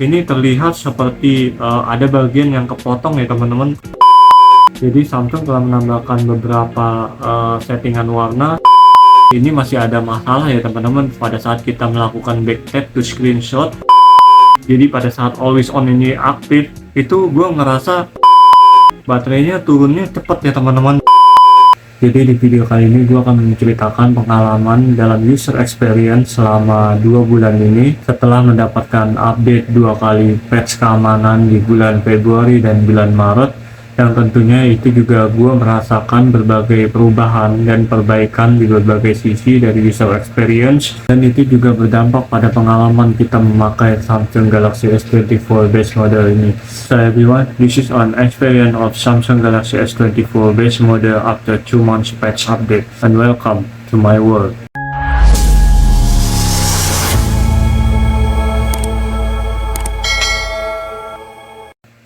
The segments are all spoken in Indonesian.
ini terlihat seperti ada bagian yang kepotong ya teman-teman. Jadi Samsung telah menambahkan beberapa settingan warna. Ini masih ada masalah ya teman-teman pada saat kita melakukan back tap to screenshot. Jadi pada saat always on ini aktif, itu gue ngerasa baterainya turunnya cepat ya teman-teman. Jadi di video kali ini gue akan menceritakan pengalaman dalam user experience selama 2 bulan ini setelah mendapatkan update 2 kali patch keamanan di bulan Februari dan bulan Maret. Yang tentunya itu juga gue merasakan berbagai perubahan dan perbaikan di berbagai sisi dari user experience, dan itu juga berdampak pada pengalaman kita memakai Samsung Galaxy S24 base model ini. So everyone, this is an experience of Samsung Galaxy S24 base model after 2 months patch update, and welcome to my world.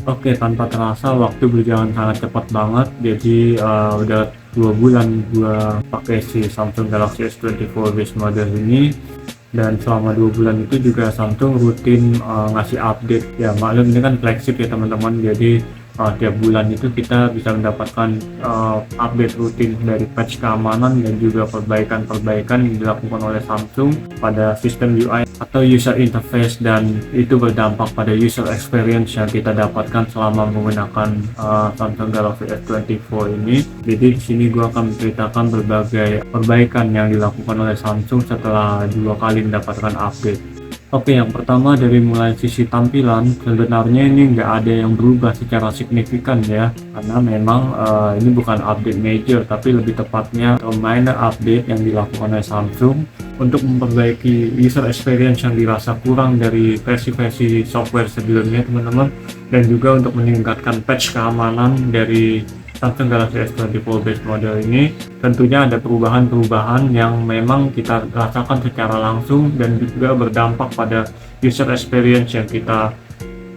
Oke, tanpa terasa waktu berjalan sangat cepat banget. Jadi udah 2 bulan gua pakai si Samsung Galaxy S24 base model ini, dan selama 2 bulan itu juga Samsung rutin ngasih update. Ya maklum ini kan flagship ya teman-teman, jadi tiap bulan itu kita bisa mendapatkan update rutin dari patch keamanan dan juga perbaikan-perbaikan yang dilakukan oleh Samsung pada sistem UI atau user interface, dan itu berdampak pada user experience yang kita dapatkan selama menggunakan Samsung Galaxy S24 ini. Jadi di sini gua akan menceritakan berbagai perbaikan yang dilakukan oleh Samsung setelah 2 kali mendapatkan update. Oke, yang pertama dari mulai sisi tampilan, sebenarnya ini nggak ada yang berubah secara signifikan ya, karena memang ini bukan update major, tapi lebih tepatnya minor update yang dilakukan oleh Samsung untuk memperbaiki user experience yang dirasa kurang dari versi-versi software sebelumnya teman-teman, dan juga untuk meningkatkan patch keamanan dari Samsung Galaxy S24 base model ini. Tentunya ada perubahan-perubahan yang memang kita rasakan secara langsung dan juga berdampak pada user experience yang kita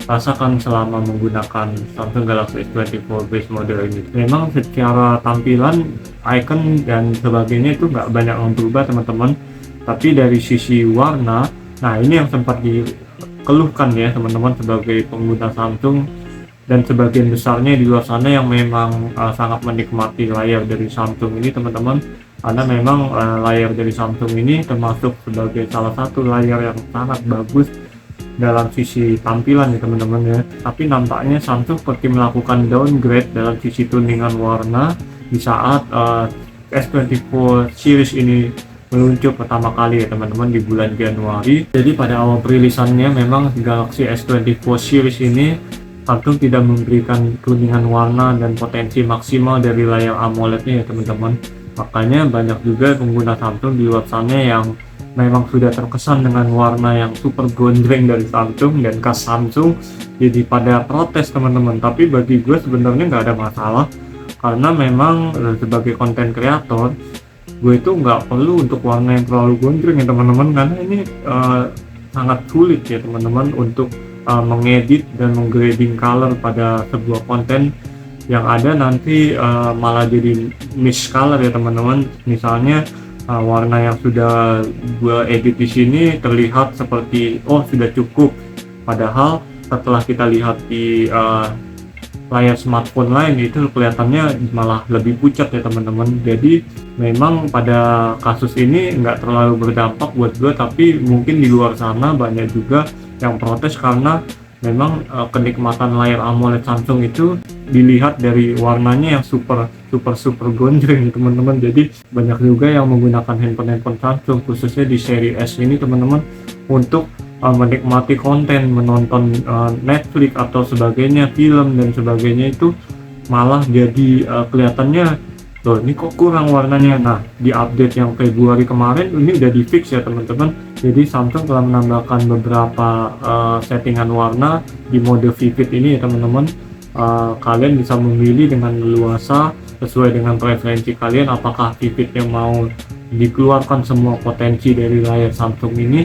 rasakan selama menggunakan Samsung Galaxy S24 base model ini. Memang secara tampilan, icon dan sebagainya itu nggak banyak yang berubah teman-teman, tapi dari sisi warna, nah ini yang sempat dikeluhkan ya teman-teman sebagai pengguna Samsung dan sebagian besarnya di luar sana yang memang sangat menikmati layar dari Samsung ini teman-teman, karena memang layar dari Samsung ini termasuk sebagai salah satu layar yang sangat bagus dalam sisi tampilan ya teman-teman ya. Tapi nampaknya Samsung seperti melakukan downgrade dalam sisi tuningan warna di saat S24 series ini meluncur pertama kali ya teman-teman di bulan Januari. Jadi pada awal perilisannya memang Galaxy S24 series ini Samsung tidak memberikan tuningan warna dan potensi maksimal dari layar AMOLED-nya ya teman-teman. Makanya banyak juga pengguna Samsung di luar sana yang memang sudah terkesan dengan warna yang super gondreng dari Samsung dan khas Samsung, jadi pada protes teman-teman. Tapi bagi gue sebenarnya nggak ada masalah, karena memang sebagai konten kreator gue itu nggak perlu untuk warna yang terlalu gondreng ya teman-teman, karena ini sangat sulit ya teman-teman untuk mengedit dan menggrading color pada sebuah konten yang ada nanti malah jadi miss color ya teman-teman. Misalnya warna yang sudah gue edit di sini terlihat seperti sudah cukup, padahal setelah kita lihat di layar smartphone lain itu kelihatannya malah lebih pucat ya teman-teman. Jadi memang pada kasus ini nggak terlalu berdampak buat gue, tapi mungkin di luar sana banyak juga yang protes karena memang kenikmatan layar AMOLED Samsung itu dilihat dari warnanya yang super gondreng teman-teman. Jadi banyak juga yang menggunakan handphone Samsung khususnya di seri S ini teman-teman untuk menikmati konten, menonton Netflix atau sebagainya, film dan sebagainya, itu malah jadi kelihatannya loh ini kok kurang warnanya. Nah di update yang Februari kemarin ini udah di fix ya teman-teman. Jadi Samsung telah menambahkan beberapa settingan warna di mode vivid ini ya teman-teman. Kalian bisa memilih dengan leluasa sesuai dengan preferensi kalian, apakah vividnya mau dikeluarkan semua potensi dari layar Samsung ini.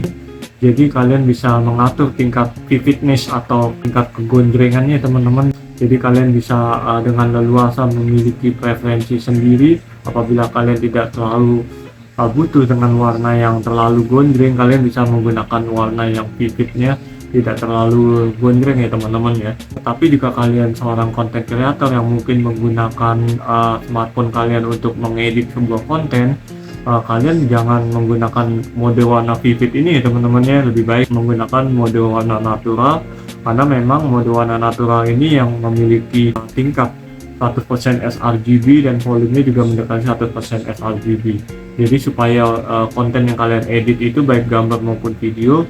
Jadi kalian bisa mengatur tingkat vividness atau tingkat kegondrengannya teman-teman. Jadi kalian bisa dengan leluasa memiliki preferensi sendiri. Apabila kalian tidak terlalu butuh dengan warna yang terlalu gondreng, kalian bisa menggunakan warna yang vividnya tidak terlalu gondreng ya teman-teman ya. Tapi jika kalian seorang content creator yang mungkin menggunakan smartphone kalian untuk mengedit sebuah konten, kalian jangan menggunakan mode warna vivid ini ya teman-teman ya. Lebih baik menggunakan mode warna natural, karena memang mode warna natural ini yang memiliki tingkat 100% sRGB dan volumenya juga mendekati 100% sRGB. Jadi supaya konten yang kalian edit itu baik gambar maupun video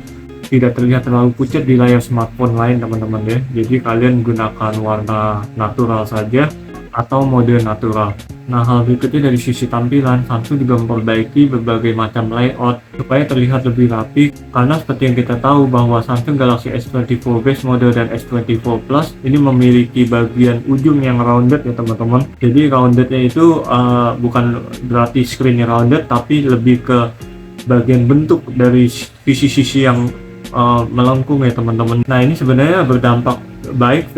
tidak terlihat terlalu pucat di layar smartphone lain teman-teman ya. Jadi kalian gunakan warna natural saja atau mode natural. Nah, hal berikutnya dari sisi tampilan, Samsung juga memperbaiki berbagai macam layout supaya terlihat lebih rapi, karena seperti yang kita tahu bahwa Samsung Galaxy S24 base model dan S24 Plus ini memiliki bagian ujung yang rounded ya teman-teman. Jadi roundednya itu bukan berarti screennya rounded, tapi lebih ke bagian bentuk dari sisi-sisi yang melengkung ya teman-teman. Nah, ini sebenarnya berdampak baik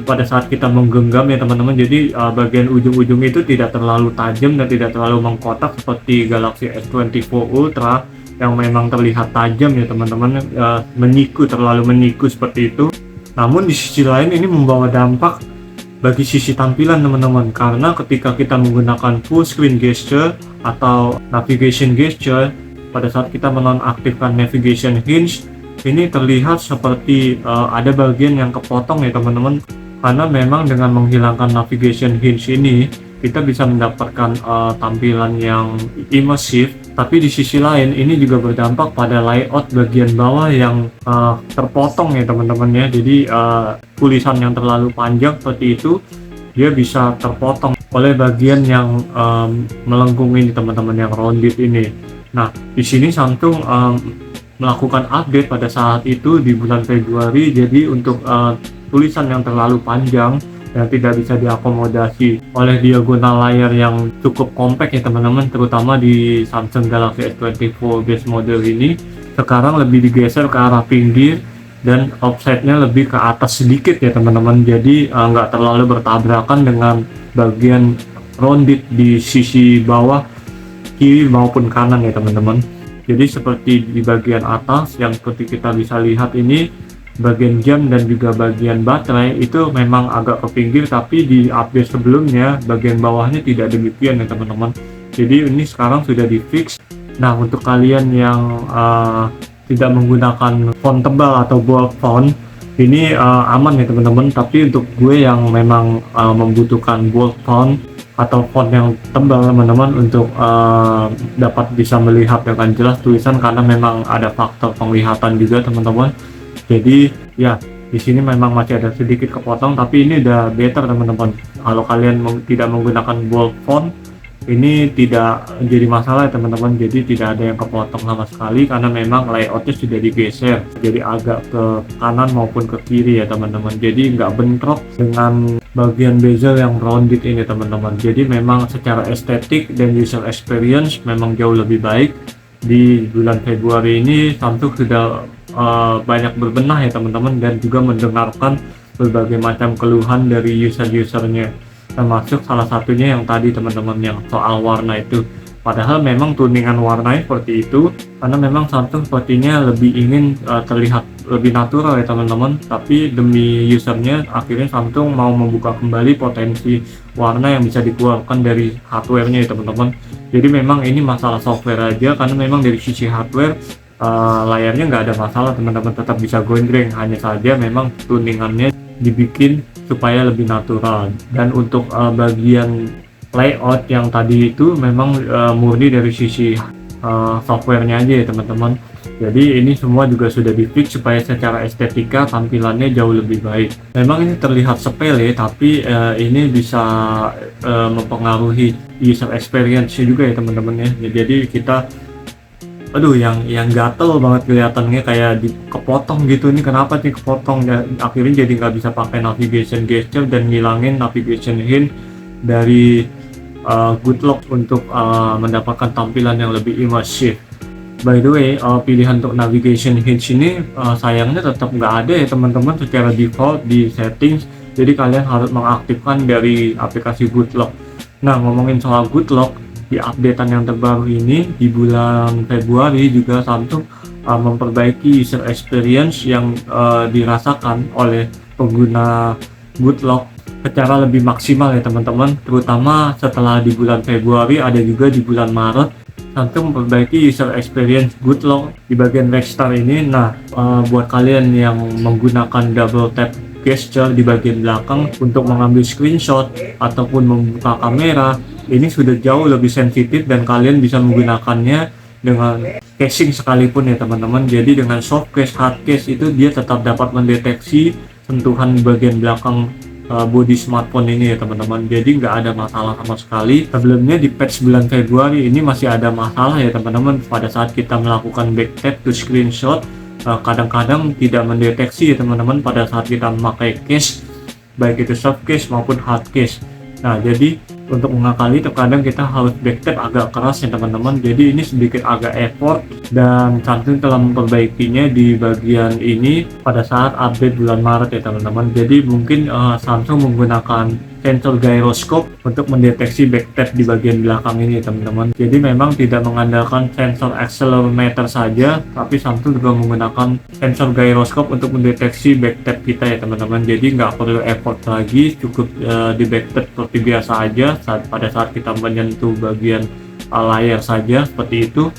pada saat kita menggenggam ya teman-teman. Jadi bagian ujung-ujung itu tidak terlalu tajam dan tidak terlalu mengkotak seperti Galaxy S24 Ultra yang memang terlihat tajam ya teman-teman, terlalu meniku seperti itu. Namun di sisi lain ini membawa dampak bagi sisi tampilan teman-teman, karena ketika kita menggunakan full screen gesture atau navigation gesture, pada saat kita menonaktifkan navigation hinge, ini terlihat seperti ada bagian yang kepotong ya teman-teman, karena memang dengan menghilangkan navigation hinge ini kita bisa mendapatkan tampilan yang imersif. Tapi di sisi lain ini juga berdampak pada layout bagian bawah yang terpotong ya teman-teman ya. Jadi tulisan yang terlalu panjang seperti itu dia bisa terpotong oleh bagian yang melengkung ini teman-teman, yang rounded ini. Nah, di sini Samsung melakukan update pada saat itu di bulan Februari. Jadi untuk tulisan yang terlalu panjang yang tidak bisa diakomodasi oleh diagonal layar yang cukup compact ya teman-teman, terutama di Samsung Galaxy S24 base model ini, sekarang lebih digeser ke arah pinggir dan offsetnya lebih ke atas sedikit ya teman-teman. Jadi nggak terlalu bertabrakan dengan bagian rounded di sisi bawah kiri maupun kanan ya teman-teman. Jadi seperti di bagian atas yang seperti kita bisa lihat ini, bagian jam dan juga bagian baterai itu memang agak ke pinggir, tapi di update sebelumnya bagian bawahnya tidak demikian ya teman-teman. Jadi ini sekarang sudah di fix. Nah, untuk kalian yang tidak menggunakan font tebal atau bold font, ini aman ya teman-teman. Tapi untuk gue yang memang membutuhkan bold font atau font yang tebal teman-teman untuk dapat bisa melihat dengan jelas tulisan, karena memang ada faktor penglihatan juga teman-teman. Jadi ya di sini memang masih ada sedikit kepotong, tapi ini udah better teman-teman. Kalau kalian tidak menggunakan bold font, ini tidak jadi masalah ya teman-teman. Jadi tidak ada yang kepotong sama sekali, karena memang layoutnya sudah digeser jadi agak ke kanan maupun ke kiri ya teman-teman. Jadi nggak bentrok dengan bagian bezel yang rounded ini teman-teman. Jadi memang secara estetik dan user experience memang jauh lebih baik. Di bulan Februari ini Samsung sudah banyak berbenah ya teman-teman, dan juga mendengarkan berbagai macam keluhan dari user-usernya, termasuk salah satunya yang tadi teman-teman, yang soal warna itu. Padahal memang tuningan warnanya seperti itu karena memang Samsung sepertinya lebih ingin terlihat lebih natural ya teman-teman. Tapi demi usernya akhirnya Samsung mau membuka kembali potensi warna yang bisa dikeluarkan dari hardware-nya ya teman-teman. Jadi memang ini masalah software aja, karena memang dari sisi hardware layarnya nggak ada masalah teman-teman, tetap bisa gondreng. Hanya saja memang tuningannya dibikin supaya lebih natural. Dan untuk bagian layout yang tadi itu memang murni dari sisi softwarenya aja ya teman-teman. Jadi ini semua juga sudah di fix supaya secara estetika tampilannya jauh lebih baik. Memang ini terlihat sepele, tapi ini bisa mempengaruhi user experience juga ya teman-teman ya. Jadi kita yang gatel banget kelihatannya, kayak kepotong gitu. Ini kenapa sih kepotong ya? Akhirnya jadi nggak bisa pakai navigation gesture dan ngilangin navigation hint dari Good Lock untuk mendapatkan tampilan yang lebih imersif. By the way, pilihan untuk navigation hinge ini sayangnya tetap nggak ada ya teman-teman secara default di settings. Jadi kalian harus mengaktifkan dari aplikasi Good Lock. Nah, ngomongin soal Good Lock, di updatean yang terbaru ini di bulan Februari juga Samsung memperbaiki user experience yang dirasakan oleh pengguna Goodlock secara lebih maksimal ya teman-teman, terutama setelah di bulan Februari, ada juga di bulan Maret. Samsung memperbaiki user experience Goodlock di bagian Restart ini. Nah, buat kalian yang menggunakan double tap gesture di bagian belakang untuk mengambil screenshot ataupun membuka kamera, ini sudah jauh lebih sensitif dan kalian bisa menggunakannya dengan casing sekalipun ya teman-teman. Jadi dengan soft case, hard case itu dia tetap dapat mendeteksi sentuhan bagian belakang body smartphone ini ya teman-teman. Jadi nggak ada masalah sama sekali. Sebelumnya di patch bulan Februari ini masih ada masalah ya teman-teman, pada saat kita melakukan back tap to screenshot kadang-kadang tidak mendeteksi ya teman-teman pada saat kita memakai case, baik itu soft case maupun hard case. Nah, jadi untuk mengakali terkadang kita harus back tap agak keras ya teman-teman. Jadi ini sedikit agak effort dan Samsung telah memperbaikinya di bagian ini pada saat update bulan Maret ya teman-teman. Jadi mungkin Samsung menggunakan sensor gyroscope untuk mendeteksi back tap di bagian belakang ini ya teman-teman. Jadi memang tidak mengandalkan sensor accelerometer saja, tapi Samsung juga menggunakan sensor gyroscope untuk mendeteksi back tap kita ya teman-teman. Jadi nggak perlu effort lagi, cukup di back tap seperti biasa aja pada saat kita menyentuh bagian layar saja seperti itu.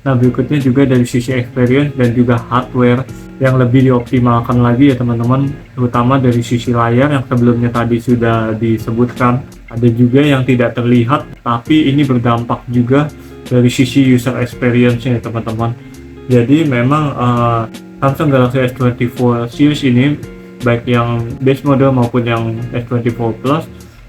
Nah, berikutnya juga dari sisi experience dan juga hardware yang lebih dioptimalkan lagi ya teman-teman, terutama dari sisi layar yang sebelumnya tadi sudah disebutkan. Ada juga yang tidak terlihat tapi ini berdampak juga dari sisi user experience ya teman-teman. Jadi memang Samsung Galaxy S24 series ini, baik yang base model maupun yang S24 Plus,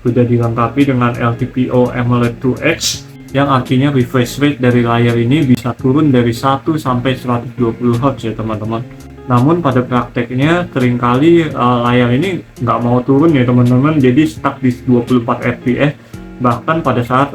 sudah dilengkapi dengan LTPO AMOLED 2X, yang artinya refresh rate dari layar ini bisa turun dari 1 sampai 120 Hz ya teman-teman. Namun pada prakteknya seringkali layar ini nggak mau turun ya teman-teman, jadi stuck di 24 fps bahkan pada saat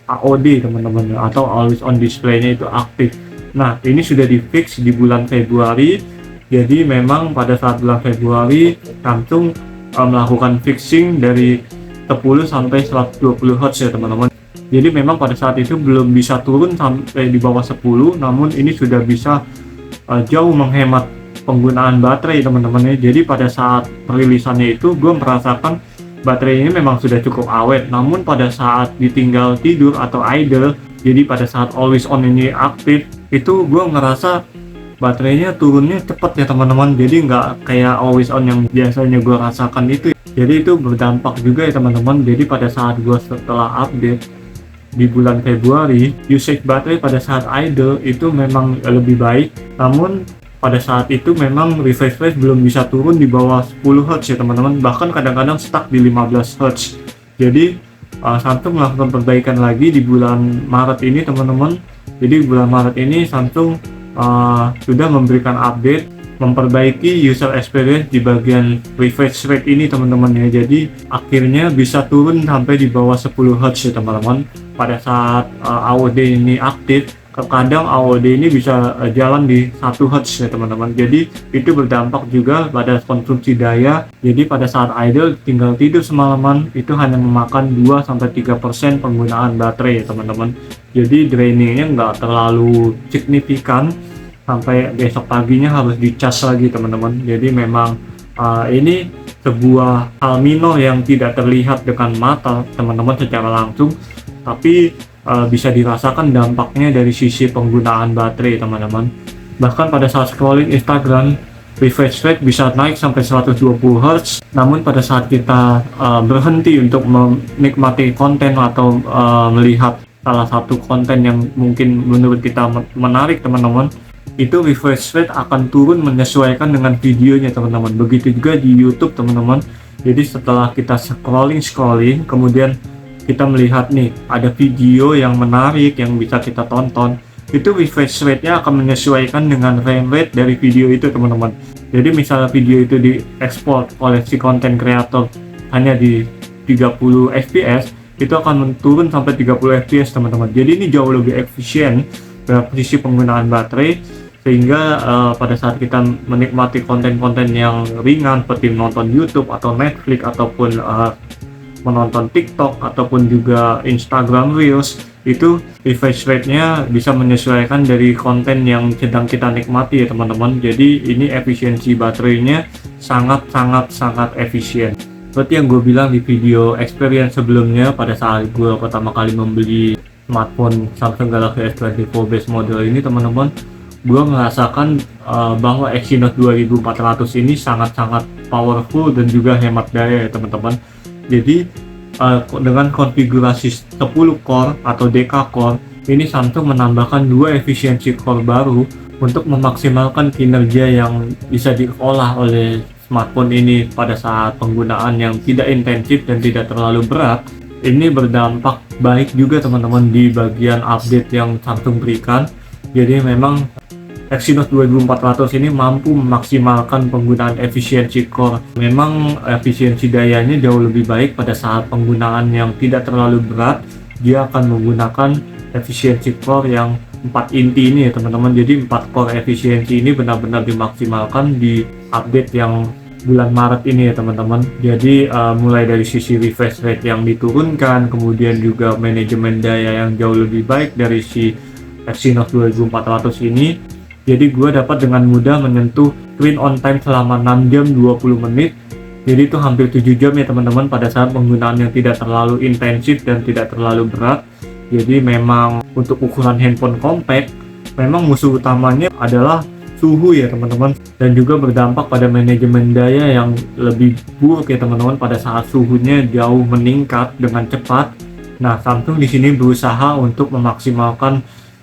AOD teman-teman, atau always on display-nya itu aktif. Nah, ini sudah di fix di bulan Februari. Jadi memang pada saat bulan Februari Samsung melakukan fixing dari 10 sampai 120 Hz ya teman-teman. Jadi memang pada saat itu belum bisa turun sampai di bawah 10, namun ini sudah bisa jauh menghemat penggunaan baterai teman-teman. Jadi pada saat perilisannya itu gue merasakan baterai ini memang sudah cukup awet, namun pada saat ditinggal tidur atau idle, jadi pada saat always on ini aktif, itu gue ngerasa baterainya turunnya cepat ya teman-teman. Jadi nggak kayak always on yang biasanya gue rasakan itu. Jadi itu berdampak juga ya teman-teman. Jadi pada saat gue setelah update di bulan Februari, usage baterai pada saat idle itu memang lebih baik, namun pada saat itu memang refresh rate belum bisa turun di bawah 10 Hz ya teman-teman, bahkan kadang-kadang stuck di 15 Hz. Jadi Samsung melakukan perbaikan lagi di bulan Maret ini teman-teman. Jadi bulan Maret ini Samsung sudah memberikan update, memperbaiki user experience di bagian refresh rate ini teman-teman ya. Jadi akhirnya bisa turun sampai di bawah 10 Hz ya teman-teman. Pada saat AOD ini aktif, kadang AOD ini bisa jalan di 1 Hz ya teman-teman. Jadi itu berdampak juga pada konsumsi daya. Jadi pada saat idle tinggal tidur semalaman itu hanya memakan 2-3% penggunaan baterai ya teman-teman. Jadi drainingnya nggak terlalu signifikan sampai besok paginya harus dicas lagi teman-teman. Jadi memang ini sebuah hal minor yang tidak terlihat dengan mata teman-teman secara langsung, tapi bisa dirasakan dampaknya dari sisi penggunaan baterai teman-teman. Bahkan pada saat scrolling Instagram, refresh rate bisa naik sampai 120 Hz, namun pada saat kita berhenti untuk menikmati konten atau melihat salah satu konten yang mungkin menurut kita menarik teman-teman, itu refresh rate akan turun menyesuaikan dengan videonya teman-teman. Begitu juga di YouTube teman-teman. Jadi setelah kita scrolling kemudian kita melihat nih ada video yang menarik yang bisa kita tonton, itu refresh rate-nya akan menyesuaikan dengan frame rate dari video itu teman-teman. Jadi misalnya video itu diekspor oleh si konten kreator hanya di 30 fps, itu akan turun sampai 30 fps teman-teman. Jadi ini jauh lebih efisien dari sisi penggunaan baterai, sehingga pada saat kita menikmati konten-konten yang ringan seperti menonton YouTube atau Netflix ataupun menonton TikTok ataupun juga Instagram Reels, itu refresh rate-nya bisa menyesuaikan dari konten yang sedang kita nikmati ya teman-teman. Jadi ini efisiensi baterainya sangat efisien. Seperti yang gue bilang di video experience sebelumnya, pada saat gue pertama kali membeli smartphone Samsung Galaxy S24 base model ini teman-teman, gue merasakan bahwa Exynos 2400 ini sangat powerful dan juga hemat daya ya teman-teman. Jadi dengan konfigurasi 10 core atau deca-core, ini Samsung menambahkan 2 efisiensi core baru untuk memaksimalkan kinerja yang bisa diolah oleh smartphone ini pada saat penggunaan yang tidak intensif dan tidak terlalu berat. Ini berdampak baik juga teman-teman di bagian update yang Samsung berikan. Jadi memang Exynos 2400 ini mampu memaksimalkan penggunaan efisiensi core. Memang efisiensi dayanya jauh lebih baik pada saat penggunaan yang tidak terlalu berat. Dia akan menggunakan efisiensi core yang 4 inti ini ya teman-teman. Jadi 4 core efisiensi ini benar-benar dimaksimalkan di update yang bulan Maret ini ya teman-teman. Jadi mulai dari sisi refresh rate yang diturunkan, kemudian juga manajemen daya yang jauh lebih baik dari si Exynos 2400 ini. Jadi gue dapat dengan mudah menyentuh screen on time selama 6 jam 20 menit. Jadi itu hampir 7 jam ya teman-teman pada saat penggunaan yang tidak terlalu intensif dan tidak terlalu berat. Jadi memang untuk ukuran handphone compact, memang musuh utamanya adalah suhu ya teman-teman, dan juga berdampak pada manajemen daya yang lebih buruk ya teman-teman pada saat suhunya jauh meningkat dengan cepat. Nah, Samsung di sini berusaha untuk memaksimalkan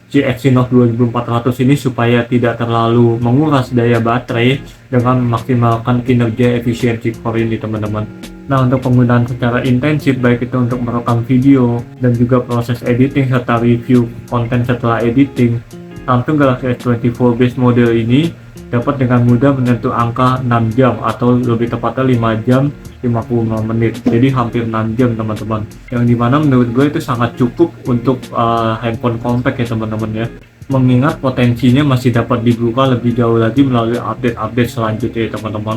si Exynos 2400 ini supaya tidak terlalu menguras daya baterai dengan memaksimalkan kinerja efisiensi core ini teman-teman. Nah, untuk penggunaan secara intensif baik itu untuk merekam video dan juga proses editing serta review konten setelah editing, Samsung Galaxy S24 base model ini dapat dengan mudah menyentuh angka 6 jam atau lebih tepatnya 5 jam 55 menit. Jadi hampir 6 jam teman-teman, yang dimana menurut gue itu sangat cukup untuk handphone compact ya teman-teman ya, mengingat potensinya masih dapat dibuka lebih jauh lagi melalui update-update selanjutnya ya teman-teman.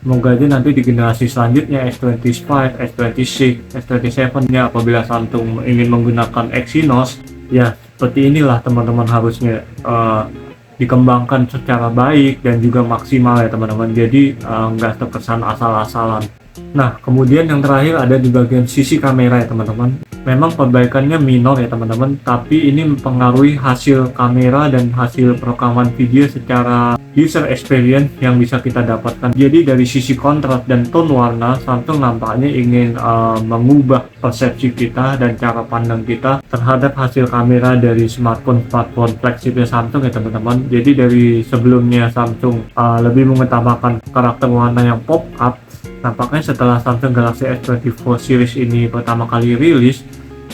Semoga aja nanti di generasi selanjutnya S25, S26, S27 nya apabila Samsung ingin menggunakan Exynos, ya seperti inilah teman-teman harusnya dikembangkan secara baik dan juga maksimal ya teman-teman. Jadi nggak terkesan asal-asalan. Nah, kemudian yang terakhir ada di bagian sisi kamera ya teman-teman. Memang perbaikannya minor ya teman-teman, tapi ini mempengaruhi hasil kamera dan hasil perekaman video secara user experience yang bisa kita dapatkan. Jadi dari sisi kontras dan tone warna, Samsung nampaknya ingin mengubah persepsi kita dan cara pandang kita terhadap hasil kamera dari smartphone flagshipnya Samsung ya teman-teman. Jadi dari sebelumnya Samsung lebih mengutamakan karakter warna yang pop up, nampaknya setelah Samsung Galaxy S24 series ini pertama kali rilis,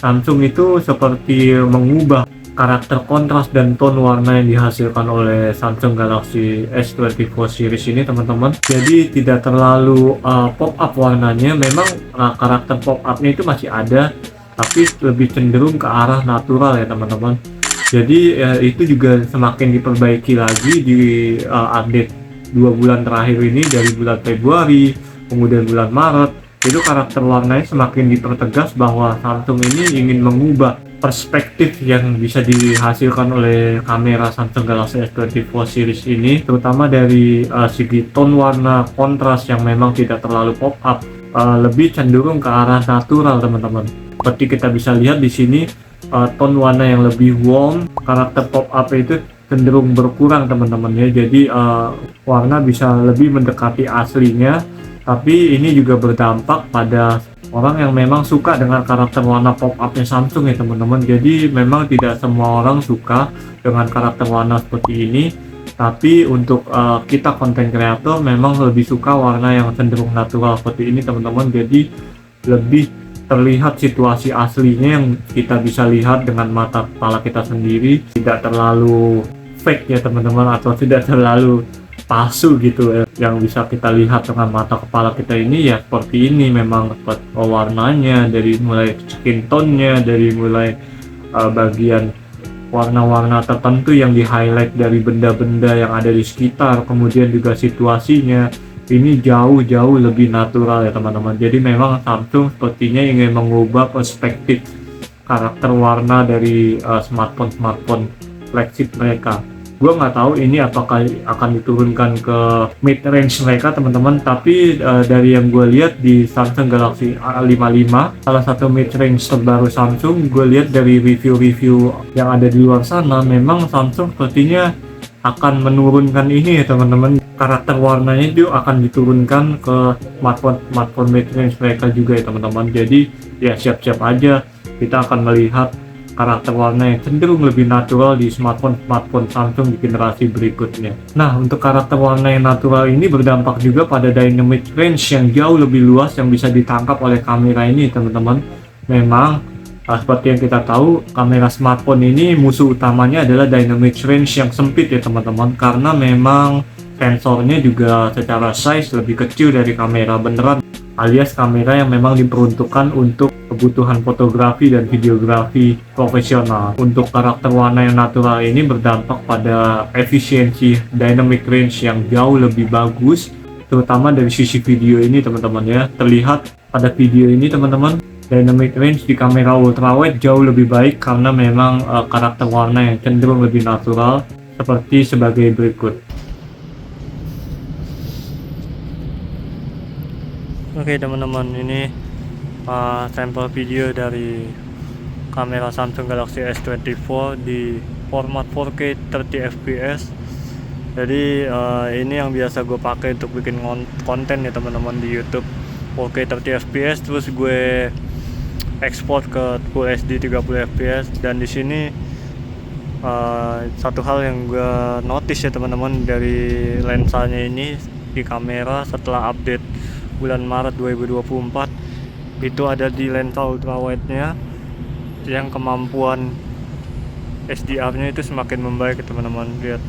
Samsung itu seperti mengubah karakter kontras dan tone warna yang dihasilkan oleh Samsung Galaxy S24 series ini teman-teman. Jadi tidak terlalu pop up warnanya. Memang karakter pop upnya itu masih ada, tapi lebih cenderung ke arah natural ya teman-teman. Jadi itu juga semakin diperbaiki lagi di update 2 bulan terakhir ini, dari bulan Februari kemudian bulan Maret. Itu karakter warnanya semakin dipertegas bahwa Samsung ini ingin mengubah perspektif yang bisa dihasilkan oleh kamera Samsung Galaxy S24 series ini, terutama dari segi tone warna kontras yang memang tidak terlalu pop up, lebih cenderung ke arah natural teman-teman. Seperti kita bisa lihat di sini, tone warna yang lebih warm, karakter pop up itu cenderung berkurang teman-teman ya. Jadi warna bisa lebih mendekati aslinya. Tapi ini juga berdampak pada orang yang memang suka dengan karakter warna pop up-nya Samsung ya teman-teman. Jadi memang tidak semua orang suka dengan karakter warna seperti ini. Tapi untuk kita content creator memang lebih suka warna yang cenderung natural seperti ini teman-teman. Jadi lebih terlihat situasi aslinya yang kita bisa lihat dengan mata kepala kita sendiri. Tidak terlalu fake ya teman-teman, atau tidak terlalu palsu gitu ya, yang bisa kita lihat dengan mata kepala kita ini ya seperti ini. Memang warnanya dari mulai skin tone-nya, dari mulai bagian warna-warna tertentu yang di highlight dari benda-benda yang ada di sekitar, kemudian juga situasinya ini jauh-jauh lebih natural ya teman-teman. Jadi memang Samsung sepertinya ingin mengubah perspektif karakter warna dari smartphone flagship mereka. Gue nggak tahu ini apakah akan diturunkan ke mid range mereka teman-teman, tapi dari yang gue lihat di Samsung Galaxy A55, salah satu mid range terbaru Samsung, gue lihat dari review-review yang ada di luar sana, memang Samsung sepertinya akan menurunkan ini ya teman-teman, karakter warnanya itu akan diturunkan ke smartphone mid range mereka juga ya teman-teman. Jadi ya siap-siap aja, kita akan melihat karakter warna yang cenderung lebih natural di smartphone Samsung di generasi berikutnya. Nah, untuk karakter warna yang natural ini berdampak juga pada dynamic range yang jauh lebih luas yang bisa ditangkap oleh kamera ini teman-teman. Memang seperti yang kita tahu, kamera smartphone ini musuh utamanya adalah dynamic range yang sempit ya teman-teman, karena memang sensornya juga secara size lebih kecil dari kamera beneran, alias kamera yang memang diperuntukkan untuk kebutuhan fotografi dan videografi profesional. Untuk karakter warna yang natural ini berdampak pada efisiensi dynamic range yang jauh lebih bagus, terutama dari sisi video ini teman-teman ya. Terlihat pada video ini teman-teman, dynamic range di kamera ultrawide jauh lebih baik karena memang karakter warna yang cenderung lebih natural seperti sebagai berikut. Oke teman-teman, ini sampel video dari kamera Samsung Galaxy S24 di format 4K 30 fps. Jadi ini yang biasa gue pakai untuk bikin konten ya teman-teman di YouTube, 4K 30 fps, terus gue ekspor ke Full HD 30 fps. Dan di sini satu hal yang gue notice ya teman-teman dari lensanya ini di kamera setelah update bulan Maret 2024 itu ada di lensa ultrawide nya yang kemampuan HDR nya itu semakin membaik teman-teman. Lihat,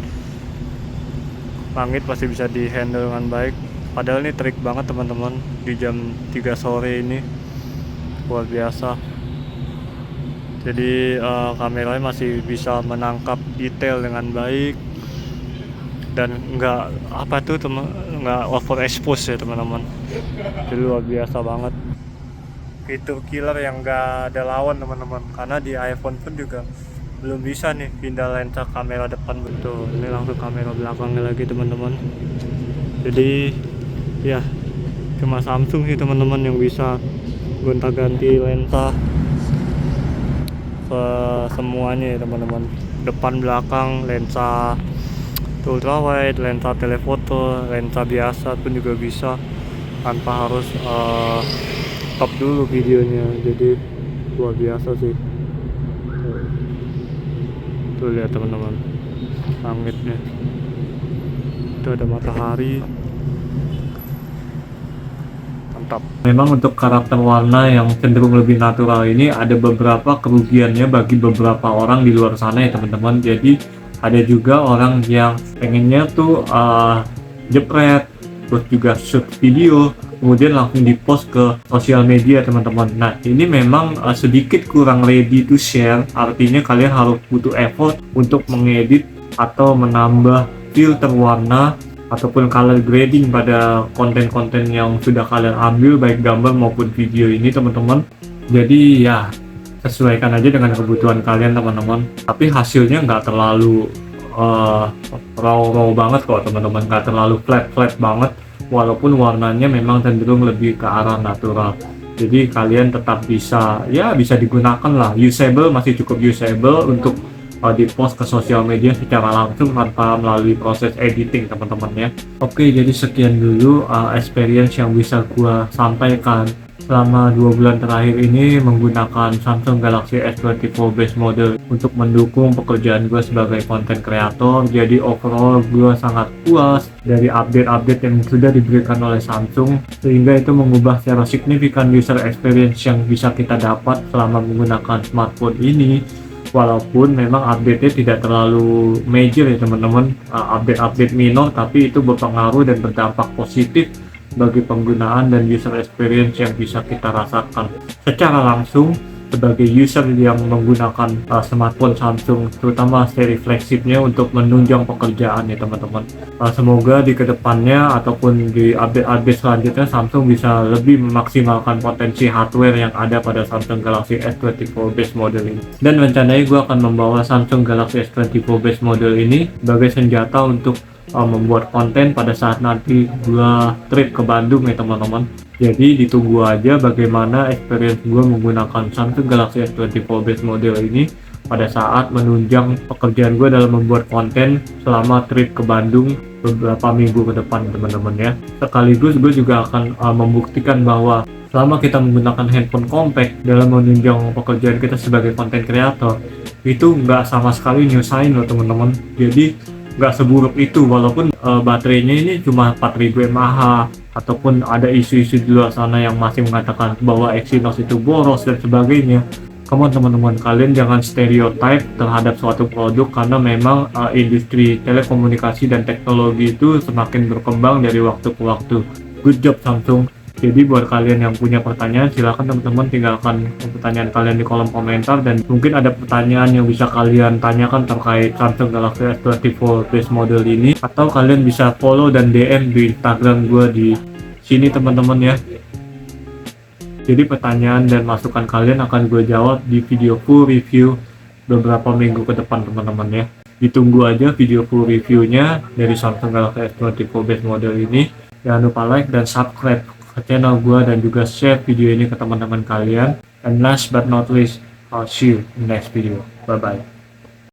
langit pasti bisa di handle dengan baik, padahal ini trik banget teman-teman di jam 3 sore ini, luar biasa. Jadi kameranya masih bisa menangkap detail dengan baik dan nggak overexpose ya teman-teman. Jadi luar biasa banget, fitur killer yang nggak ada lawan teman-teman, karena di iPhone pun juga belum bisa nih pindah lensa kamera depan. Betul, ini langsung kamera belakangnya lagi teman-teman. Jadi ya cuma Samsung sih teman-teman yang bisa gonta-ganti lensa semuanya ya teman-teman, depan belakang, lensa ultrawide, lensa telefoto, lensa biasa pun juga bisa tanpa harus stop dulu videonya. Jadi luar biasa sih. Tuh lihat teman-teman, langitnya itu ada matahari, mantap. Memang untuk karakter warna yang cenderung lebih natural ini ada beberapa kerugiannya bagi beberapa orang di luar sana ya teman-teman. Jadi ada juga orang yang pengennya tuh jepret, terus juga shoot video, kemudian langsung dipost ke sosial media teman-teman. Nah ini memang sedikit kurang ready to share, artinya kalian harus butuh effort untuk mengedit atau menambah filter warna ataupun color grading pada konten-konten yang sudah kalian ambil, baik gambar maupun video ini teman-teman. Jadi ya sesuaikan aja dengan kebutuhan kalian teman-teman, tapi hasilnya nggak terlalu raw banget kok teman-teman, nggak terlalu flat banget, walaupun warnanya memang cenderung lebih ke arah natural. Jadi kalian tetap bisa digunakan lah, usable, masih cukup usable untuk di post ke sosial media secara langsung tanpa melalui proses editing teman-teman ya. Oke, jadi sekian dulu experience yang bisa gua sampaikan selama 2 bulan terakhir ini menggunakan Samsung Galaxy S24 base model untuk mendukung pekerjaan gue sebagai content creator. Jadi overall gue sangat puas dari update-update yang sudah diberikan oleh Samsung, sehingga itu mengubah secara signifikan user experience yang bisa kita dapat selama menggunakan smartphone ini. Walaupun memang update-nya tidak terlalu major ya teman-teman, update-update minor, tapi itu berpengaruh dan berdampak positif bagi penggunaan dan user experience yang bisa kita rasakan secara langsung sebagai user yang menggunakan smartphone Samsung, terutama seri flagshipnya untuk menunjang pekerjaan ya teman-teman. Semoga di kedepannya ataupun di update-update selanjutnya Samsung bisa lebih memaksimalkan potensi hardware yang ada pada Samsung Galaxy S24 base model ini. Dan rencananya gue akan membawa Samsung Galaxy S24 base model ini sebagai senjata untuk membuat konten pada saat nanti gua trip ke Bandung ya teman-teman. Jadi ditunggu aja bagaimana experience gua menggunakan Samsung Galaxy S24 base model ini pada saat menunjang pekerjaan gua dalam membuat konten selama trip ke Bandung beberapa minggu ke depan teman-teman ya. Sekaligus gue juga akan membuktikan bahwa selama kita menggunakan handphone compact dalam menunjang pekerjaan kita sebagai content creator, itu nggak sama sekali nyusahin loh teman-teman. Jadi nggak seburuk itu, walaupun baterainya ini cuma 4000 mAh, ataupun ada isu-isu di luar sana yang masih mengatakan bahwa Exynos itu boros dan sebagainya. Come on teman-teman, kalian jangan stereotype terhadap suatu produk, karena memang industri telekomunikasi dan teknologi itu semakin berkembang dari waktu ke waktu. Good job Samsung. Jadi buat kalian yang punya pertanyaan, silakan teman-teman tinggalkan pertanyaan kalian di kolom komentar, dan mungkin ada pertanyaan yang bisa kalian tanyakan terkait Samsung Galaxy S24 base model ini, atau kalian bisa follow dan DM di Instagram gue di sini teman-teman ya. Jadi pertanyaan dan masukan kalian akan gue jawab di video full review beberapa minggu ke depan teman-teman ya. Ditunggu aja video full reviewnya dari Samsung Galaxy S24 base model ini. Jangan lupa like dan subscribe ke channel gue, dan juga share video ini ke teman-teman kalian. And last but not least, I'll see you in next video. Bye bye.